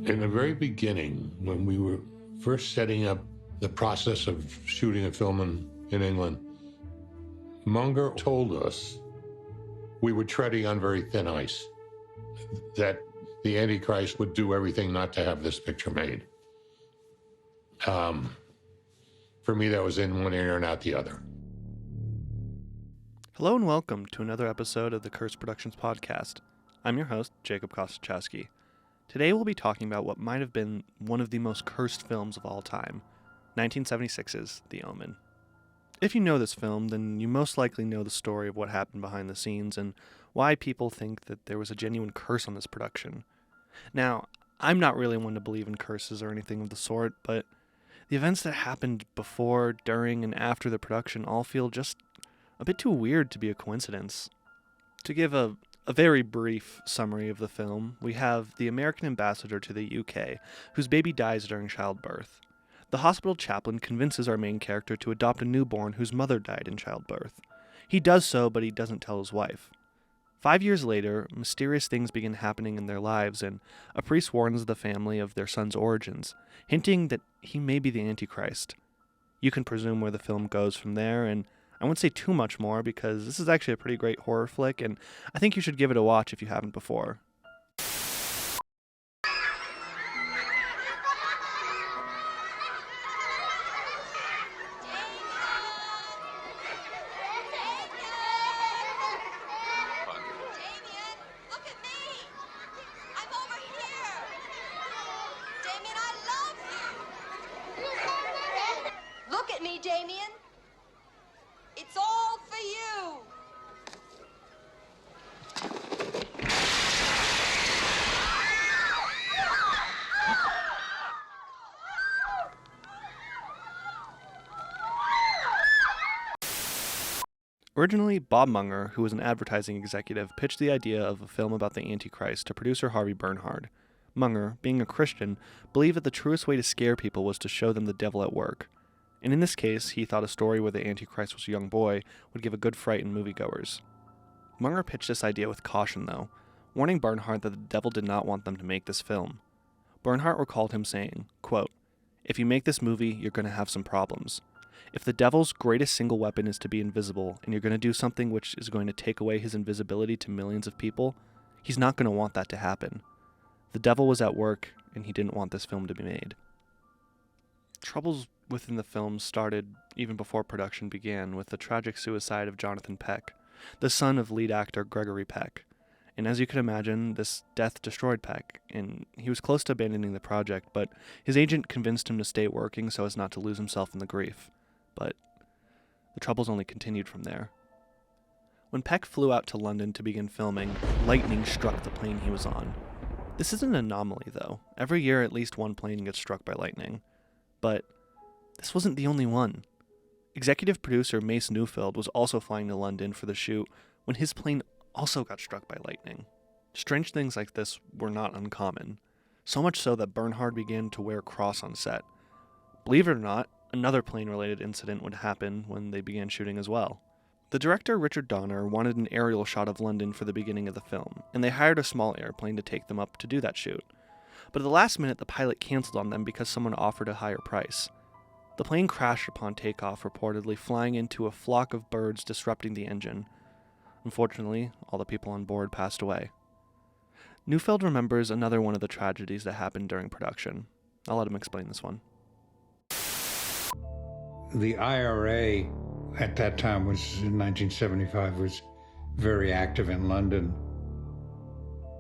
In the very beginning, when we were first setting up the process of shooting a film in England, Munger told us we were treading on very thin ice, that the Antichrist would do everything not to have this picture made. For me, that was in one ear and out the other. Hello and welcome to another episode of the Curse Productions podcast. I'm your host, Jacob Kostachowski. Today we'll be talking about what might have been one of the most cursed films of all time, 1976's The Omen. If you know this film, then you most likely know the story of what happened behind the scenes and why people think that there was a genuine curse on this production. Now, I'm not really one to believe in curses or anything of the sort, but the events that happened before, during, and after the production all feel just a bit too weird to be a coincidence. To give a very brief summary of the film, we have the American ambassador to the UK, whose baby dies during childbirth. The hospital chaplain convinces our main character to adopt a newborn whose mother died in childbirth. He does so, but he doesn't tell his wife. 5 years later, mysterious things begin happening in their lives, and a priest warns the family of their son's origins, hinting that he may be the Antichrist. You can presume where the film goes from there, and I won't say too much more because this is actually a pretty great horror flick, and I think you should give it a watch if you haven't before. Damien, it's all for you. Originally, Bob Munger, who was an advertising executive, pitched the idea of a film about the Antichrist to producer Harvey Bernhard. Munger, being a Christian, believed that the truest way to scare people was to show them the devil at work. And in this case, he thought a story where the Antichrist was a young boy would give a good fright in moviegoers. Munger pitched this idea with caution, though, warning Bernhardt that the devil did not want them to make this film. Bernhardt recalled him saying, quote, "If you make this movie, you're going to have some problems. If the devil's greatest single weapon is to be invisible, and you're going to do something which is going to take away his invisibility to millions of people, he's not going to want that to happen. The devil was at work, and he didn't want this film to be made." Troubles within the film started even before production began with the tragic suicide of Jonathan Peck, the son of lead actor Gregory Peck. And as you can imagine, this death destroyed Peck, and he was close to abandoning the project, but his agent convinced him to stay working so as not to lose himself in the grief. But the troubles only continued from there. When Peck flew out to London to begin filming, lightning struck the plane he was on. This isn't an anomaly, though. Every year at least one plane gets struck by lightning. But this wasn't the only one. Executive producer Mace Neufeld was also flying to London for the shoot when his plane also got struck by lightning. Strange things like this were not uncommon, so much so that Bernhard began to wear a cross on set. Believe it or not, another plane-related incident would happen when they began shooting as well. The director Richard Donner wanted an aerial shot of London for the beginning of the film, and they hired a small airplane to take them up to do that shoot. But at the last minute, the pilot canceled on them because someone offered a higher price. The plane crashed upon takeoff, reportedly flying into a flock of birds, disrupting the engine. Unfortunately, all the people on board passed away. Neufeld remembers another one of the tragedies that happened during production. I'll let him explain this one. The IRA at that time was in 1975 was very active in London.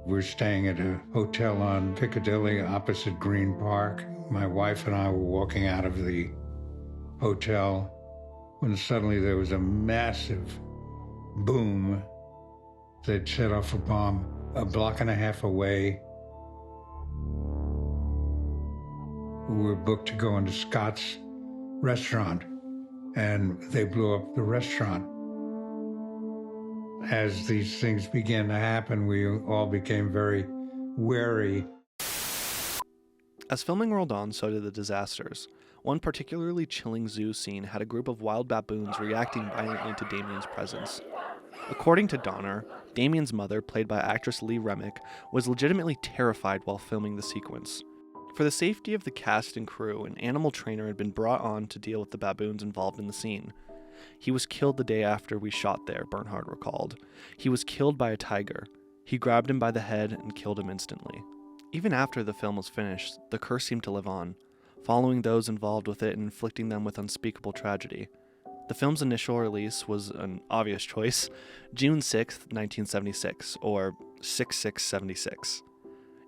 We're staying at a hotel on Piccadilly opposite Green Park. My wife and I were walking out of the hotel when suddenly there was a massive boom that set off a bomb a block and a half away. We were booked to go into Scott's restaurant, and they blew up the restaurant. As these things began to happen, we all became very wary. As filming rolled on, so did the disasters. One particularly chilling zoo scene had a group of wild baboons reacting violently to Damien's presence. According to Donner, Damien's mother, played by actress Lee Remick, was legitimately terrified while filming the sequence. For the safety of the cast and crew, an animal trainer had been brought on to deal with the baboons involved in the scene. He was killed the day after we shot there, Bernhard recalled. He was killed by a tiger. He grabbed him by the head and killed him instantly. Even after the film was finished, the curse seemed to live on, following those involved with it and inflicting them with unspeakable tragedy. The film's initial release was an obvious choice, June 6, 1976, or 6676.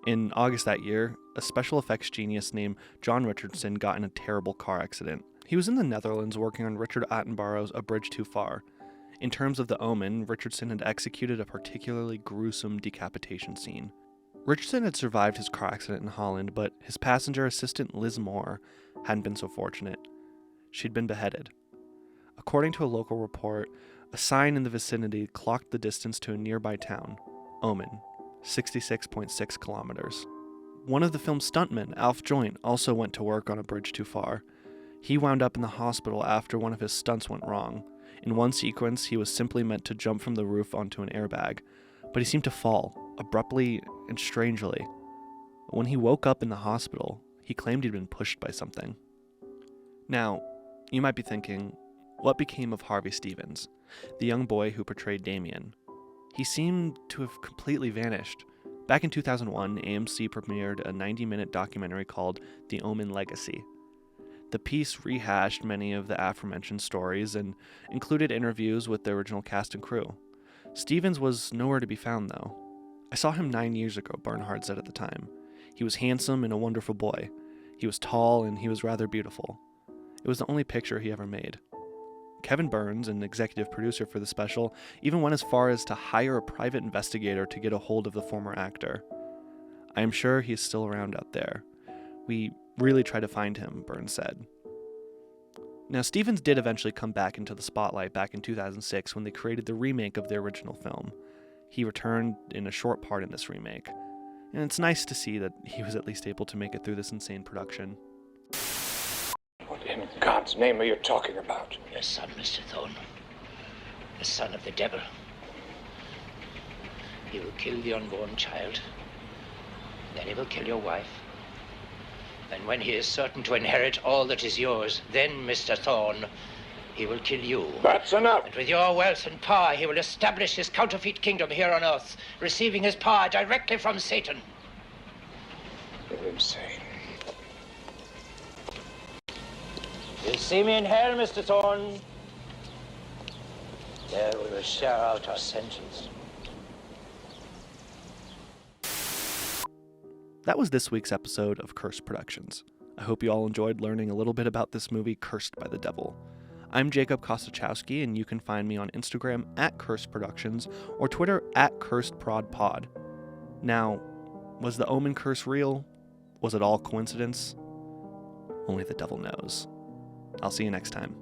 In August that year, a special effects genius named John Richardson got in a terrible car accident. He was in the Netherlands working on Richard Attenborough's A Bridge Too Far. In terms of the Omen, Richardson had executed a particularly gruesome decapitation scene. Richardson had survived his car accident in Holland, but his passenger assistant Liz Moore hadn't been so fortunate. She'd been beheaded. According to a local report, a sign in the vicinity clocked the distance to a nearby town, Omen, 66.6 kilometers. One of the film's stuntmen, Alf Joint, also went to work on A Bridge Too Far. He wound up in the hospital after one of his stunts went wrong. In one sequence, he was simply meant to jump from the roof onto an airbag, but he seemed to fall, abruptly and strangely. When he woke up in the hospital, he claimed he'd been pushed by something. Now, you might be thinking, what became of Harvey Stevens, the young boy who portrayed Damien? He seemed to have completely vanished. Back in 2001, AMC premiered a 90-minute documentary called The Omen Legacy. The piece rehashed many of the aforementioned stories and included interviews with the original cast and crew. Stevens was nowhere to be found, though. I saw him 9 years ago, Bernhard said at the time. He was handsome and a wonderful boy. He was tall and he was rather beautiful. It was the only picture he ever made. Kevin Burns, an executive producer for the special, even went as far as to hire a private investigator to get a hold of the former actor. I am sure he is still around out there. We really tried to find him, Burns said. Now, Stevens did eventually come back into the spotlight back in 2006 when they created the remake of the original film. He returned in a short part in this remake, and it's nice to see that he was at least able to make it through this insane production. What in God's name are you talking about? Your son, Mr. Thorne. The son of the devil. He will kill the unborn child. Then he will kill your wife. And when he is certain to inherit all that is yours, then, Mr. Thorne, he will kill you. That's enough. And with your wealth and power, he will establish his counterfeit kingdom here on Earth, receiving his power directly from Satan. You're insane. You'll see me in hell, Mr. Thorne. There we will share out our sentence. That was this week's episode of Cursed Productions. I hope you all enjoyed learning a little bit about this movie, Cursed by the Devil. I'm Jacob Kostachowski, and you can find me on Instagram at Cursed Productions or Twitter at CursedProdPod. Now, was the Omen curse real? Was it all coincidence? Only the devil knows. I'll see you next time.